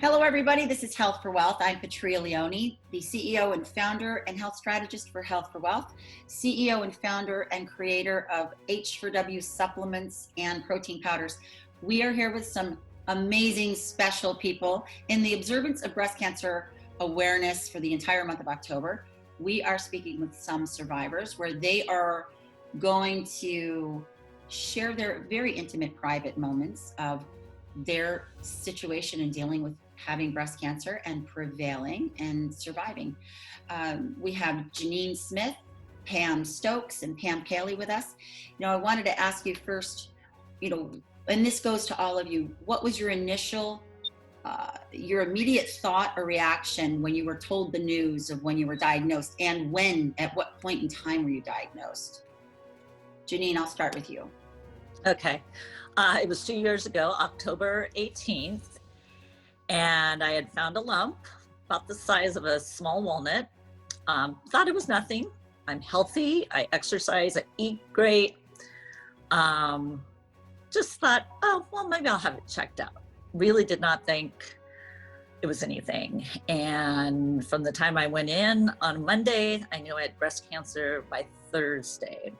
Hello, everybody. This is Health for Wealth. I'm Patria Leone, the CEO and founder and health strategist for Health for Wealth, CEO and founder and creator of H4W supplements and protein powders. We are here with some amazing special people in the observance of breast cancer awareness for the entire month of October. We are speaking with some survivors where they are going to share their very intimate, private moments of their situation in dealing with having breast cancer and prevailing and surviving. We have Janine Smith, Pam Stokes, and Pam Cayley with us. I wanted to ask you first, and this goes to all of you, what was your initial, your immediate thought or reaction when you were told the news of when you were diagnosed, and at what point in time were you diagnosed? Janine, I'll start with you. Okay. It was 2 years ago, October 18th, and I had found a lump about the size of a small walnut. Thought it was nothing. I'm healthy. I exercise. I eat great. Just thought, oh, well, maybe I'll have it checked out. Really did not think it was anything. And from the time I went in on Monday, I knew I had breast cancer by Thursday.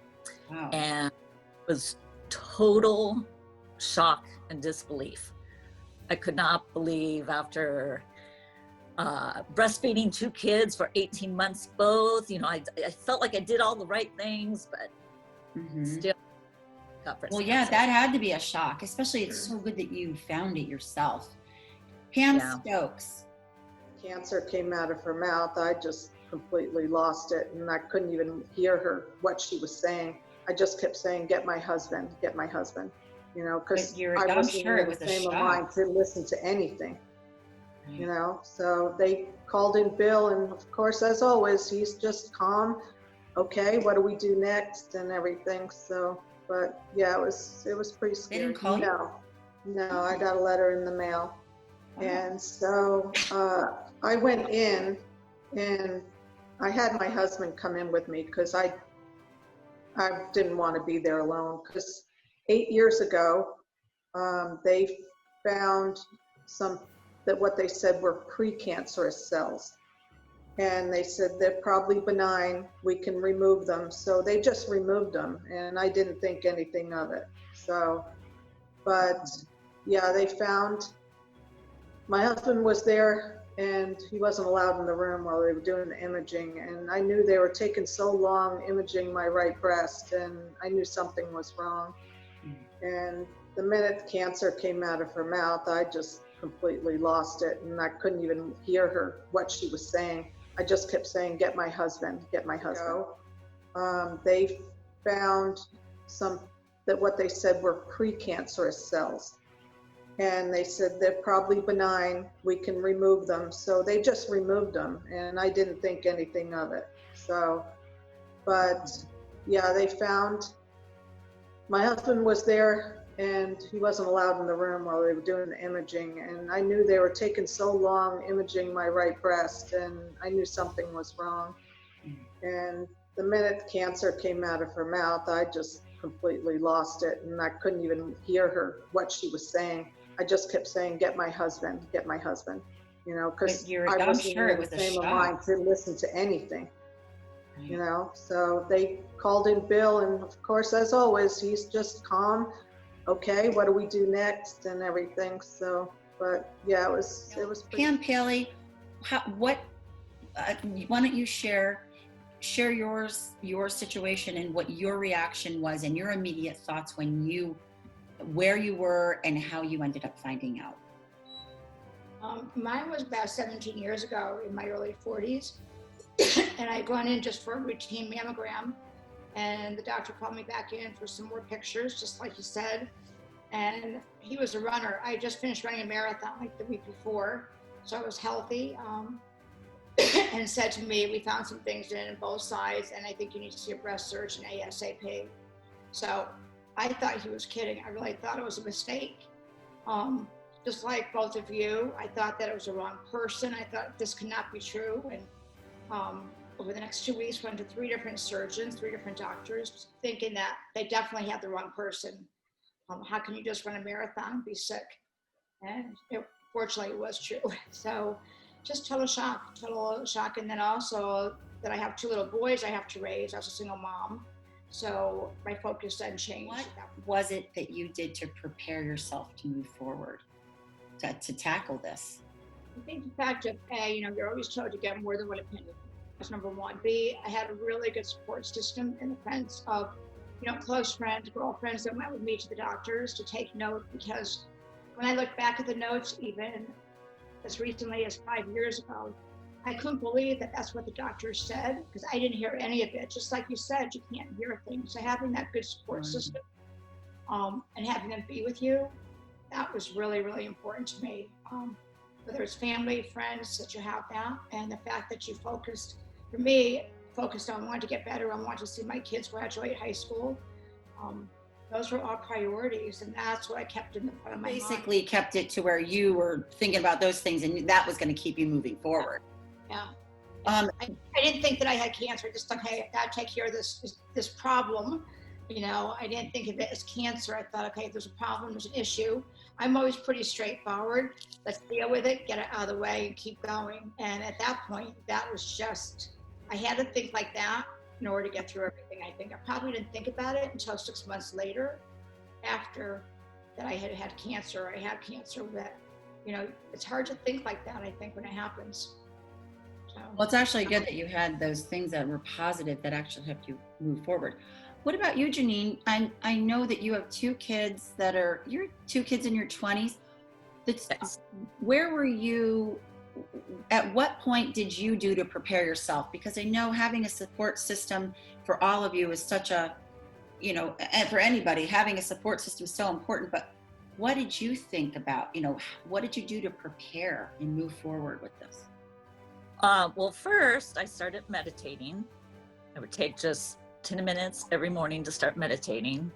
Wow. And it was total shock and disbelief. I could not believe, after breastfeeding 2 kids for 18 months both, I felt like I did all the right things, but still got breast cancer. Yeah, that had to be a shock, especially it's so good that you found it yourself. Pam Stokes. Cancer came out of her mouth. I just completely lost it, and I couldn't even hear her, what she was saying. I just kept saying, get my husband, because I wasn't sure in the frame of mind to listen to anything, So they called in Bill, and of course, as always, he's just calm. Okay, what do we do next and everything? So, but yeah, it was pretty scary. They didn't call you? No, I got a letter in the mail. And so I went in, and I had my husband come in with me because I didn't want to be there alone, because 8 years ago, they found what they said were precancerous cells. And they said they're probably benign, we can remove them. So they just removed them, and I didn't think anything of it. So, but yeah, they found, my husband was there, and he wasn't allowed in the room while they were doing the imaging. And I knew they were taking so long imaging my right breast, and I knew something was wrong. And the minute cancer came out of her mouth, I just completely lost it, and I couldn't even hear her, what she was saying. I just kept saying, get my husband, get my husband. They found what they said were precancerous cells. And they said they're probably benign, we can remove them. So they just removed them, and I didn't think anything of it. So, but yeah, they found, my husband was there, and he wasn't allowed in the room while they were doing the imaging. And I knew they were taking so long imaging my right breast, and I knew something was wrong. And the minute cancer came out of her mouth, I just completely lost it, and I couldn't even hear her, what she was saying. I just kept saying, get my husband, because I wasn't in the frame of mind to listen to anything, So they called in Bill, and of course, as always, he's just calm. Okay, what do we do next and everything? So, but yeah, it was pretty. Pam Cayley, why don't you share your situation and what your reaction was and your immediate thoughts where you were and how you ended up finding out? Mine was about 17 years ago, in my early 40s. And I'd gone in just for a routine mammogram. And the doctor called me back in for some more pictures, just like you said. And he was a runner. I just finished running a marathon like the week before, so I was healthy. And said to me, we found some things in both sides, and I think you need to see a breast surgeon ASAP. So I thought he was kidding. I really thought it was a mistake. Just like both of you, I thought that it was the wrong person. I thought this could not be true. And over the next 2 weeks, went to 3 different surgeons, 3 different doctors, thinking that they definitely had the wrong person. How can you just run a marathon and be sick? And fortunately it was true. So just total shock. And then also that I have 2 little boys I have to raise. I was a single mom. So my focus then changed. What was it that you did to prepare yourself to move forward, to tackle this? I think the fact of A, you're always told to get more than one opinion. That's number one. B, I had a really good support system in the sense of, close friends, girlfriends that went with me to the doctors to take note, because when I look back at the notes, even as recently as 5 years ago, I couldn't believe that that's what the doctors said, because I didn't hear any of it. Just like you said, you can't hear things. So having that good support system and having them be with you, that was really, really important to me. Whether it's family, friends, that you have that, and the fact that you focused on wanting to get better, I wanted to see my kids graduate high school. Those were all priorities, and that's what I kept in the front of my mind. Basically kept it to where you were thinking about those things, and that was going to keep you moving forward. Yeah. I didn't think that I had cancer. Just okay, I gotta take care of this problem. I didn't think of it as cancer. I thought, okay, if there's a problem, there's an issue. I'm always pretty straightforward. Let's deal with it, get it out of the way, and keep going. And at that point, that was just, I had to think like that in order to get through everything. I think I probably didn't think about it until 6 months later, after that I had cancer. I had cancer. That it's hard to think like that, I think, when it happens. Well, it's actually good that you had those things that were positive that actually helped you move forward. What about you, Janine? I know that you have 2 kids you're 2 kids in your 20s. Yes. Where were you, at what point did you do to prepare yourself? Because I know having a support system for all of you is such a, and for anybody, having a support system is so important, but what did you think about, what did you do to prepare and move forward with this? Well, first I started meditating. I would take just 10 minutes every morning to start meditating.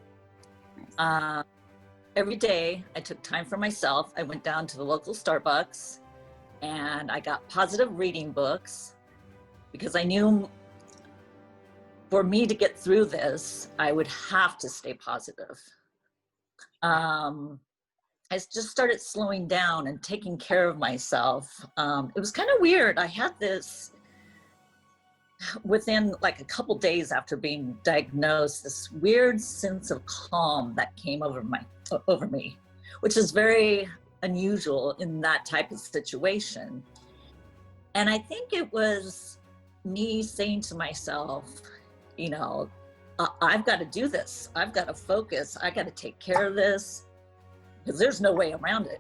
Nice. Every day I took time for myself. I went down to the local Starbucks and I got positive reading books, because I knew for me to get through this, I would have to stay positive. I just started slowing down and taking care of myself. It was kind of weird. I had this, within like a couple days after being diagnosed, this weird sense of calm that came over me, which is very unusual in that type of situation. And I think it was me saying to myself, I've got to do this. I've got to focus. I got to take care of this, because there's no way around it.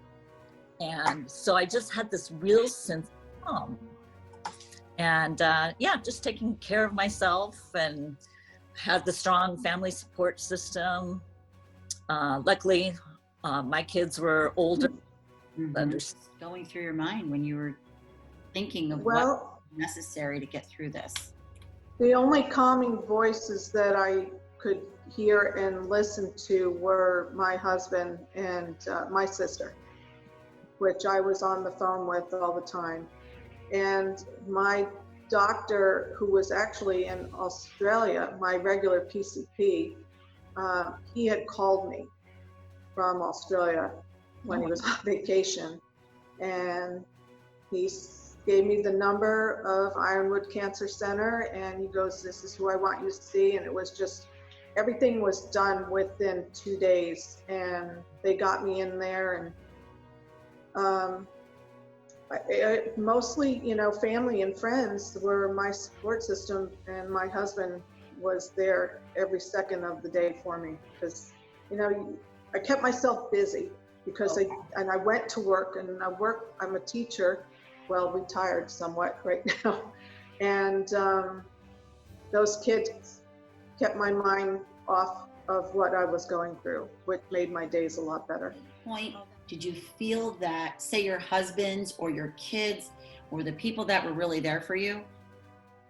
And so I just had this real sense of calm. And just taking care of myself, and had the strong family support system. Luckily, my kids were older. Going through your mind when you were thinking of what was necessary to get through this? The only calming voices that I could hear and listen to were my husband and my sister, which I was on the phone with all the time. And my doctor, who was actually in Australia, my regular PCP, he had called me from Australia when he was on vacation. And he gave me the number of Ironwood Cancer Center, and he goes, "This is who I want you to see." And it was just, everything was done within 2 days, and they got me in there. And mostly, family and friends were my support system, and my husband was there every second of the day for me, because, I kept myself busy, because I went to work, and I'm a teacher, well, retired somewhat right now. And those kids kept my mind off of what I was going through, which made my days a lot better. Point, did you feel that, say, your husbands or your kids or the people that were really there for you,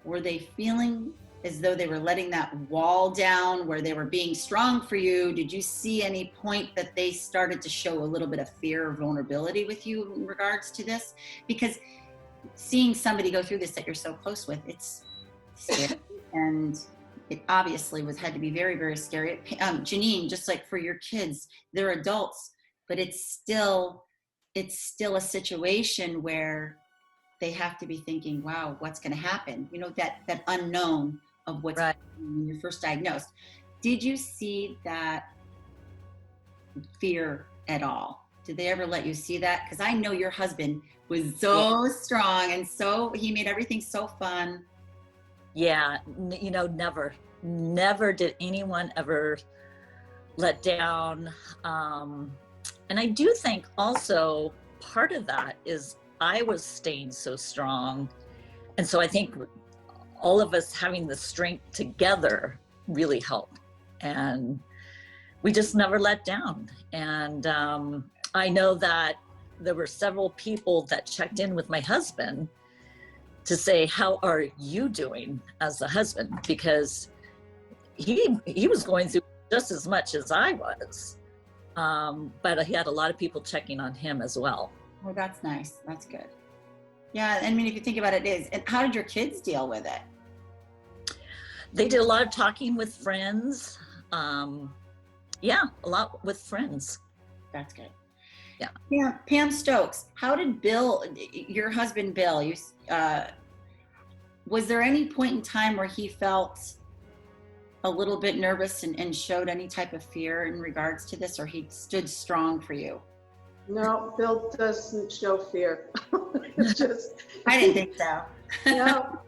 were they feeling as though they were letting that wall down, where they were being strong for you? Did you see any point that they started to show a little bit of fear or vulnerability with you in regards to this? Because seeing somebody go through this that you're so close with, it's scary. And it obviously had to be very, very scary. Janine, just like for your kids, they're adults, but it's still it's still a situation where they have to be thinking, wow, what's going to happen? You know, that unknown of what's Right. when you're first diagnosed. Did you see that fear at all? Did they ever let you see that? Because I know your husband was so strong, and so he made everything so fun. Yeah, you know, never did anyone ever let down. And I do think also part of that is I was staying so strong. And so I think all of us having the strength together really helped. And we just never let down. And I know that there were several people that checked in with my husband to say, how are you doing as a husband? Because he was going through just as much as I was. But he had a lot of people checking on him as well. Oh, that's nice. That's good. Yeah, I mean, if you think about it, it is. And how did your kids deal with it? They did a lot of talking with friends. Yeah, a lot with friends. That's good. Yeah. Yeah. Pam Stokes, how did Bill, your husband Bill, was there any point in time where he felt a little bit nervous and showed any type of fear in regards to this, or he stood strong for you? No, Bill doesn't show fear. It's just. I didn't think so.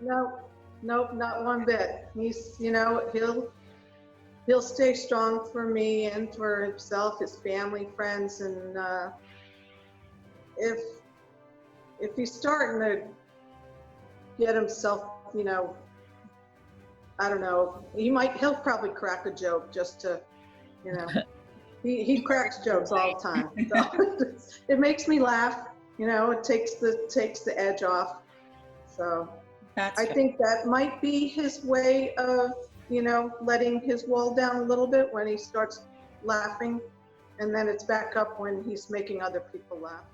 No, not one bit. He's, you know, he'll stay strong for me and for himself, his family, friends, and if he's starting to get himself, you know, I don't know, he'll probably crack a joke just to, you know, he cracks jokes all the time. So it makes me laugh, you know, it takes the edge off. So I think that might be his way of, you know, letting his wall down a little bit when he starts laughing, and then it's back up when he's making other people laugh.